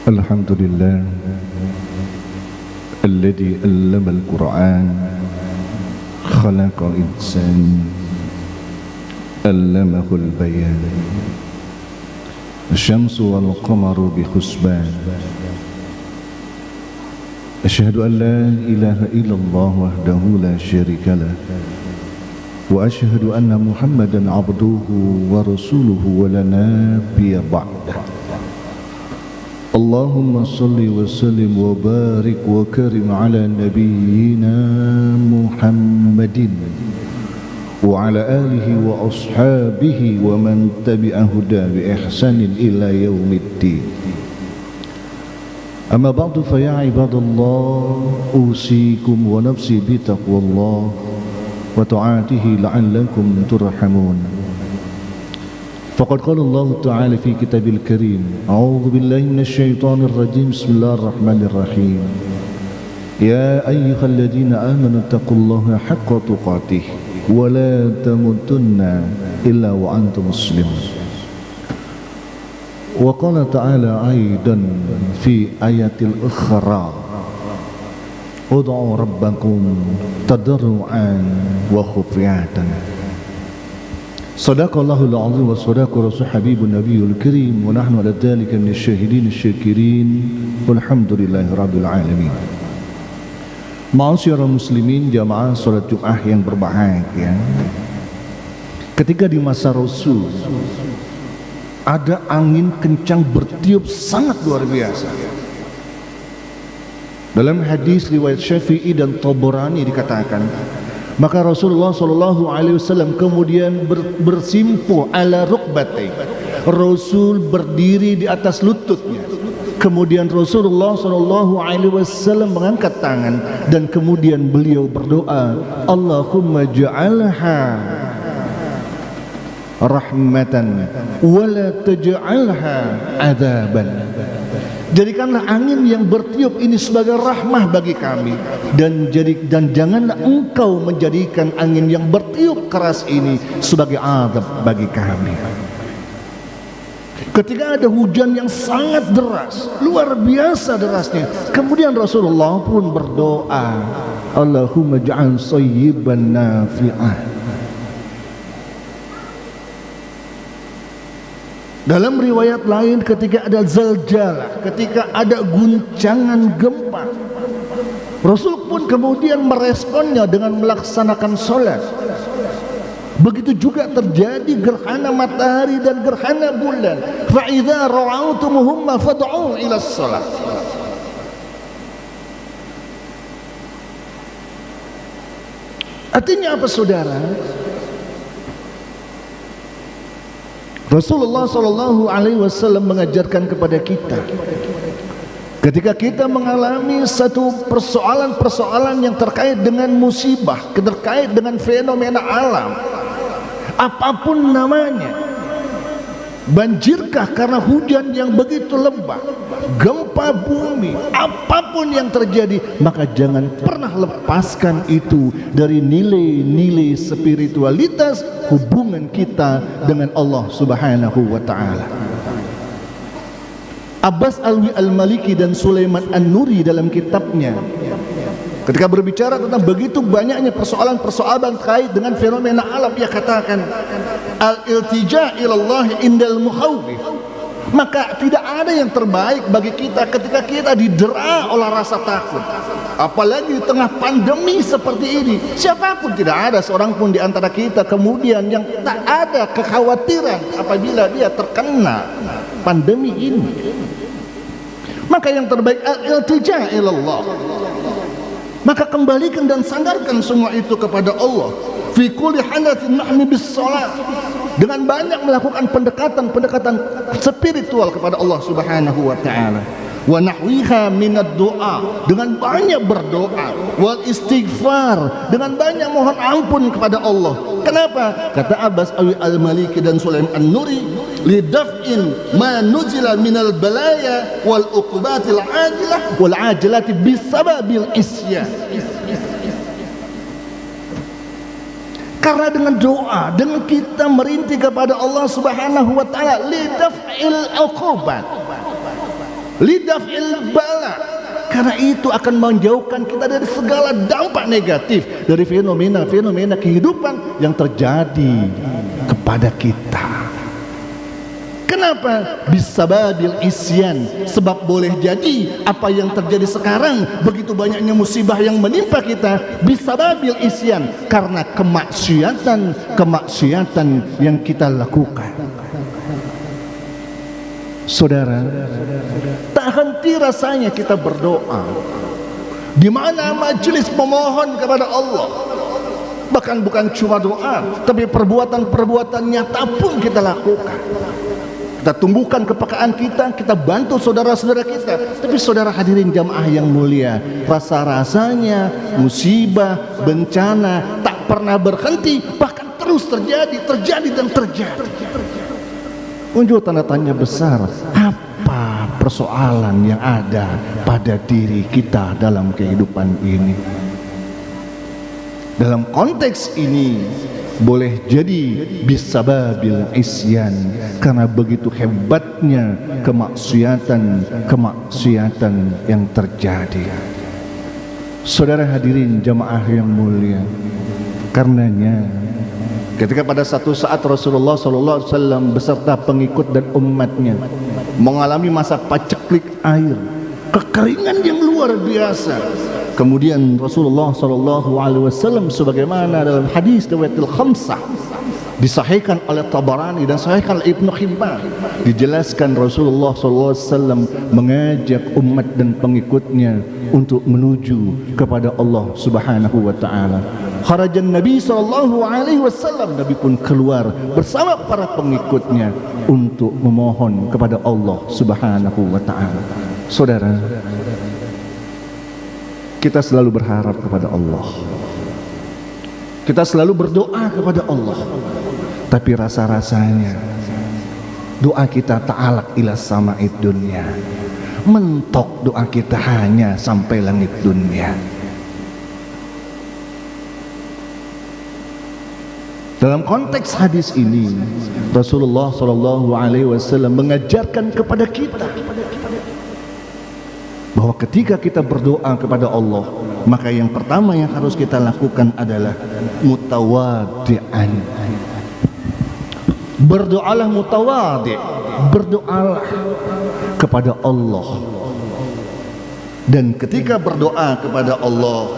الحمد لله الذي علم القرآن خلق الإنسان علمه البيان الشمس والقمر بحسبان أشهد أن لا إله إلا الله وحده لا شريك له وأشهد أن محمدا عبده ورسوله ولا نبي بعده اللهم صل وسلم وبارك وكرم على نبينا محمد وعلى آله وأصحابه ومن تبع هداه بإحسان إلى يوم الدين أما بعد فيا عباد الله أوصيكم ونفسي بتقوى الله وطاعته لعلكم ترحمون فقد قال الله تعالى في كتاب الكريم أعوذ بالله من الشيطان الرجيم بسم الله الرحمن الرحيم يا أيها الذين آمنوا اتقوا الله حق تقاته ولا تموتن إلا وأنتم مسلمون وقال تعالى أيضا في آية الأخرى ادعوا ربكم تضرعا وخفية Sadaqallahul azim wa sadaqa rasul habibun nabiyul karim wa nahnu ala dhalika minasy syahidin asy-syakirin walhamdulillahi rabbil alamin. Ma'asyiral muslimin jamaah salat Jumat yang berbahagia. Ketika di masa Rasul ada angin kencang bertiup sangat luar biasa. Dalam hadis riwayat Syafi'i dan Tabarani dikatakan, maka Rasulullah SAW kemudian bersimpuh ala rukbatai. Rasul berdiri di atas lututnya. Kemudian Rasulullah SAW mengangkat tangan dan kemudian beliau berdoa, Allahumma ja'alha rahmatan wa la taj'alha adzaban. Jadikanlah angin yang bertiup ini sebagai rahmah bagi kami dan janganlah engkau menjadikan angin yang bertiup keras ini sebagai azab bagi kami. Ketika ada hujan yang sangat deras, luar biasa derasnya, kemudian Rasulullah pun berdoa, Allahumma ja'al sayyiban nafi'ah. Dalam riwayat lain ketika ada zalzalah, ketika ada guncangan gempa, Rasul pun kemudian meresponnya dengan melaksanakan sholat. Begitu juga terjadi gerhana matahari dan gerhana bulan. Fa idza ra'awtumuhum fad'u ila shalah. Artinya apa saudara? Rasulullah SAW mengajarkan kepada kita, ketika kita mengalami satu persoalan yang terkait dengan musibah, terkait dengan fenomena alam, apapun namanya, banjirkah karena hujan yang begitu lebat, gempa bumi, apapun yang terjadi, maka jangan pernah lepaskan itu dari nilai-nilai spiritualitas hubungan kita dengan Allah Subhanahu wa ta'ala. Abbas Alwi Al-Maliki dan Sulaiman An-Nuri dalam kitabnya ketika berbicara tentang begitu banyaknya persoalan-persoalan terkait dengan fenomena alam, dia katakan al-iltija ilallah indal mukhawwif. Maka tidak ada yang terbaik bagi kita ketika kita didera oleh rasa takut, apalagi di tengah pandemi seperti ini. Siapapun, tidak ada seorang pun di antara kita kemudian yang tak ada kekhawatiran apabila dia terkena pandemi ini. Maka yang terbaik al-iltija ilallah. Maka kembalikan dan sandarkan semua itu kepada Allah. Fi kulli halatin nahmi bis salat, dengan banyak melakukan pendekatan spiritual kepada Allah Subhanahu wa ta'ala. Wa nahwiha minad doa, dengan banyak berdoa. Wal istighfar, dengan banyak mohon ampun kepada Allah. Kenapa? Kata Abbas Al-Maliki dan Sulaiman An-Nuri, lidaf'in ma nuzila minal balaya wal uqubatil ajilah wal ajilati bisababil isyan. Karena dengan doa, dengan kita merintih kepada Allah Subhanahu wa ta'ala, lidaf'il uqubat, lidaf'il bala, karena itu akan menjauhkan kita dari segala dampak negatif dari fenomena-fenomena kehidupan yang terjadi kepada kita. Kenapa? Bisababil isyan, sebab boleh jadi apa yang terjadi sekarang, begitu banyaknya musibah yang menimpa kita, bisababil isyan, karena kemaksiatan yang kita lakukan. Saudara, tak henti rasanya kita berdoa di mana majelis memohon kepada Allah. Bahkan bukan cuma doa, tapi perbuatan-perbuatan nyata pun kita lakukan. Kita tumbuhkan kepekaan kita bantu saudara-saudara kita. Tapi saudara hadirin jamaah yang mulia, rasa-rasanya musibah, bencana tak pernah berhenti, bahkan terus terjadi dan terjadi. Muncul tanda tanya besar, apa persoalan yang ada pada diri kita dalam kehidupan ini? Dalam konteks ini boleh jadi bisababil isyan, karena begitu hebatnya kemaksiatan yang terjadi. Saudara hadirin jamaah yang mulia, karenanya ketika pada satu saat Rasulullah SAW beserta pengikut dan umatnya mengalami masa paceklik air, kekeringan yang luar biasa. Kemudian Rasulullah SAW sebagaimana dalam hadis riwayatil khamsah disahihkan oleh Tabarani dan sahihkan oleh Ibnu Hibban, dijelaskan Rasulullah SAW mengajak umat dan pengikutnya untuk menuju kepada Allah Subhanahu wa taala. Kharajan Nabi SAW, Nabi pun keluar bersama para pengikutnya untuk memohon kepada Allah Subhanahu wa taala. Saudara, kita selalu berharap kepada Allah, kita selalu berdoa kepada Allah, tapi rasa-rasanya doa kita ta'alaq ila sama'id dunya, mentok doa kita hanya sampai langit dunia. Dalam konteks hadis ini, Rasulullah SAW mengajarkan kepada kita bahwa ketika kita berdoa kepada Allah, maka yang pertama yang harus kita lakukan adalah mutawaddi'an. Berdoalah mutawaddi', berdoalah kepada Allah. Dan ketika berdoa kepada Allah,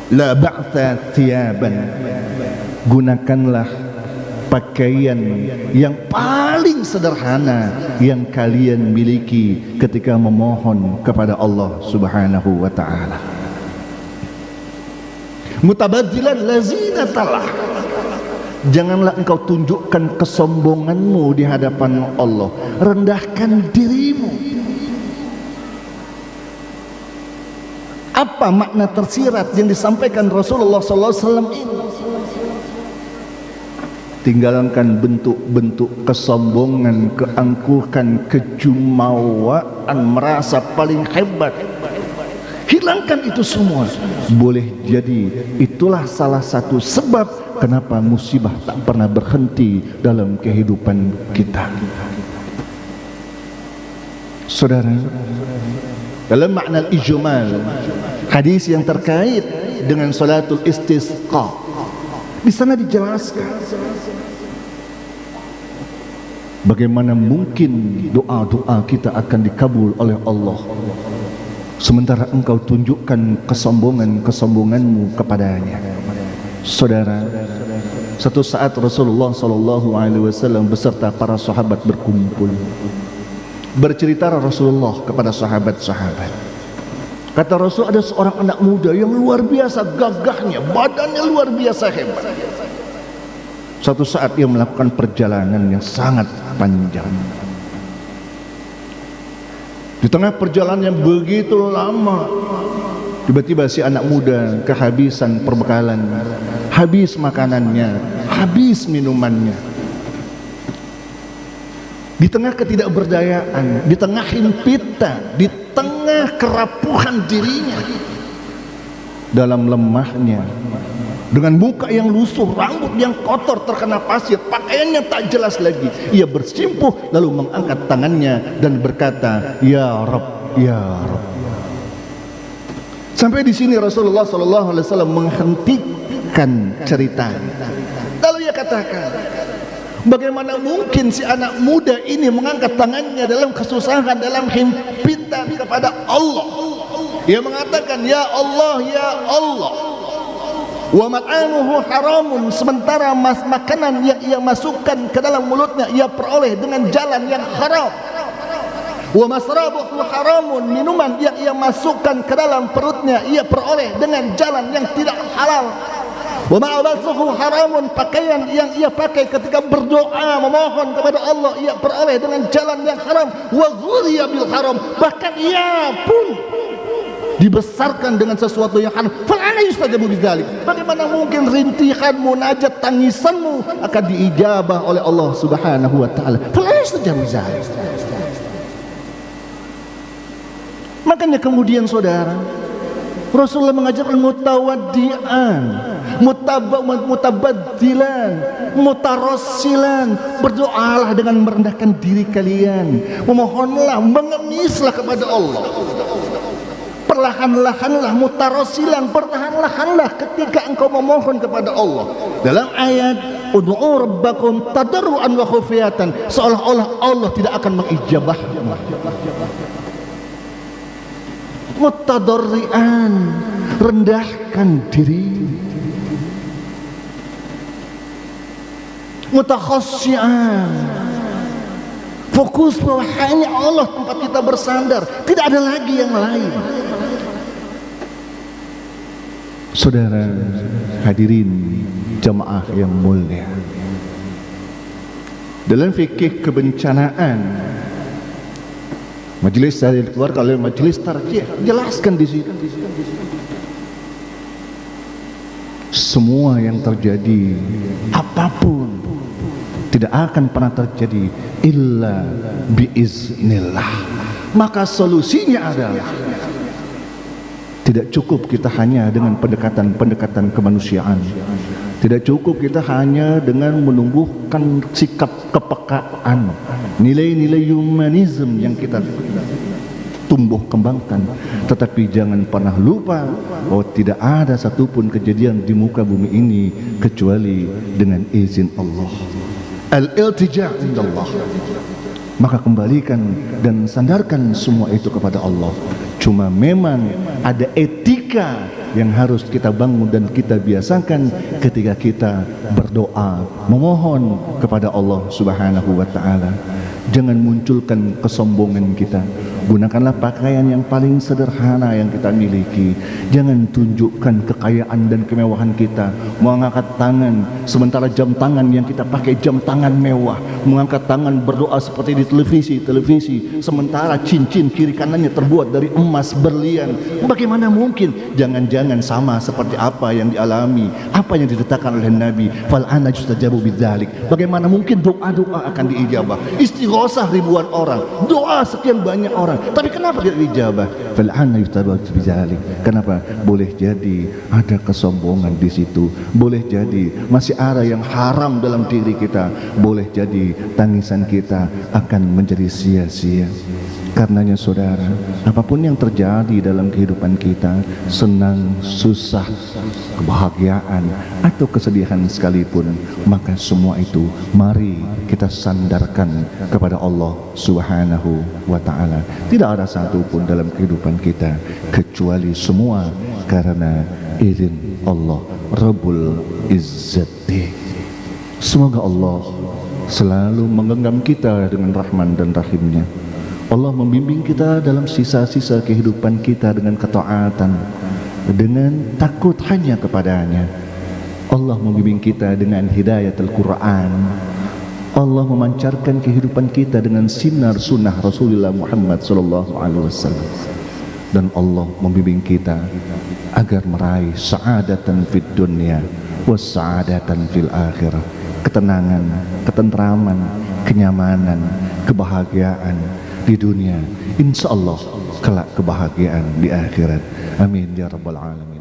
la ba'tha thiyaban, gunakanlah pakaian yang paling sederhana yang kalian miliki ketika memohon kepada Allah Subhanahu wa taala. Mutabaddilan lazinatallah, janganlah engkau tunjukkan kesombonganmu di hadapan Allah, rendahkan dirimu. Apa makna tersirat yang disampaikan Rasulullah SAW ini? Tinggalkan bentuk-bentuk kesombongan, keangkuhan, kejumawaan, merasa paling hebat. Hilangkan itu semua. Boleh jadi itulah salah satu sebab kenapa musibah tak pernah berhenti dalam kehidupan kita. Saudara, dalam makna ijmal, hadis yang terkait dengan salatul istisqa, di sana dijelaskan bagaimana mungkin doa-doa kita akan dikabul oleh Allah sementara engkau tunjukkan kesombonganmu kepadanya. Saudara, satu saat Rasulullah SAW beserta para sahabat berkumpul. Bercerita Rasulullah kepada sahabat-sahabat. Kata Rasul, ada seorang anak muda yang luar biasa gagahnya, badannya luar biasa hebat. Suatu saat dia melakukan perjalanan yang sangat panjang. Di tengah perjalanan yang begitu lama, tiba-tiba si anak muda kehabisan perbekalan, habis makanannya, habis minumannya. Di tengah ketidakberdayaan, di tengah himpitan, di tengah kerapuhan dirinya, dalam lemahnya dengan muka yang lusuh, rambut yang kotor terkena pasir, pakaiannya tak jelas lagi. Ia bersimpuh lalu mengangkat tangannya dan berkata, "Ya Rabb, ya Rabb." Sampai di sini Rasulullah SAW menghentikan cerita. Lalu ia katakan, bagaimana mungkin si anak muda ini mengangkat tangannya dalam kesusahan, dalam himpitan kepada Allah. Ia mengatakan, "Ya Allah, ya Allah." Wa mat'amuhu haramun, sementara makanan yang ia masukkan ke dalam mulutnya ia peroleh dengan jalan yang haram. Wa masrabuhu haramun, minuman yang ia masukkan ke dalam perutnya ia peroleh dengan jalan yang tidak halal. Wa ma'abasuhu haramun, pakaian yang ia pakai ketika berdoa memohon kepada Allah ia peroleh dengan jalan yang haram. Wa ghudhiya bil haram, bahkan ia pun dibesarkan dengan sesuatu yang haram. Fal'ana yustajabu bidzalik, bagaimana mungkin rintihan munajat tangisanmu akan diijabah oleh Allah Subhanahu wa taala? Fal'ana yustajabu bidzalik. Makanya kemudian saudara, Rasulullah mengajarkan mutawaddian, mutabaddilan, mutarassilan. Berdoalah dengan merendahkan diri kalian, memohonlah, mengemislah kepada Allah. Perlahan-lahanlah, mutarassilan, perlahan-lahanlah ketika engkau memohon kepada Allah. Dalam ayat ud'u rabbakum tadarruan wa khufyatan, seolah-olah Allah tidak akan mengijabahmu. Mutadarrian, rendahkan diri. Mutakhassyian, fokus bahwa hanya Allah tempat kita bersandar, tidak ada lagi yang lain. Saudara hadirin jamaah yang mulia, dalam fikih kebencanaan, majelis dari keluarga oleh majelis tarjih jelaskan di situ semua yang terjadi apapun tidak akan pernah terjadi illa biiznillah. Maka solusinya adalah tidak cukup kita hanya dengan pendekatan kemanusiaan, tidak cukup kita hanya dengan menumbuhkan sikap kepekaan, nilai-nilai humanisme yang kita tumbuh kembangkan, tetapi jangan pernah lupa bahwa tidak ada satupun kejadian di muka bumi ini kecuali dengan izin Allah. Al-iltija' indallah. Maka kembalikan dan sandarkan semua itu kepada Allah. Cuma memang ada etika yang harus kita bangun dan kita biasakan ketika kita berdoa, memohon kepada Allah Subhanahu wa taala. Jangan munculkan kesombongan kita. Gunakanlah pakaian yang paling sederhana yang kita miliki. Jangan tunjukkan kekayaan dan kemewahan kita. Mengangkat tangan sementara jam tangan yang kita pakai jam tangan mewah. Mengangkat tangan berdoa seperti di televisi sementara cincin kiri kanannya terbuat dari emas berlian. Bagaimana mungkin? Jangan-jangan sama seperti apa yang dialami, apa yang diletakkan oleh Nabi. Fal'ana yustajabu bidzalik. Bagaimana mungkin doa-doa akan diijabah? Istighosah ribuan orang, doa sekian banyak orang, tapi kenapa tidak dijabah? Fal'ana yustajabu bidzalik. Kenapa? Boleh jadi ada kesombongan di situ, boleh jadi masih ada yang haram dalam diri kita, boleh jadi tangisan kita akan menjadi sia-sia. Karenanya saudara, apapun yang terjadi dalam kehidupan kita, senang, susah, kebahagiaan atau kesedihan sekalipun, maka semua itu mari kita sandarkan kepada Allah Subhanahu wa taala. Tidak ada satupun dalam kehidupan kita kecuali semua karena izin Allah Rabbul Izzati. Semoga Allah selalu menggenggam kita dengan rahman dan rahimnya. Allah membimbing kita dalam sisa-sisa kehidupan kita dengan ketaatan, dengan takut hanya kepadanya. Allah membimbing kita dengan hidayatul Quran. Allah memancarkan kehidupan kita dengan sinar sunnah Rasulullah Muhammad SAW. Dan Allah membimbing kita agar meraih sa'adatan fid dunya was sa'adatan fil akhirah. Ketenangan, ketentraman, kenyamanan, kebahagiaan di dunia, insya Allah kelak kebahagiaan di akhirat. Amin ya rabbal alamin.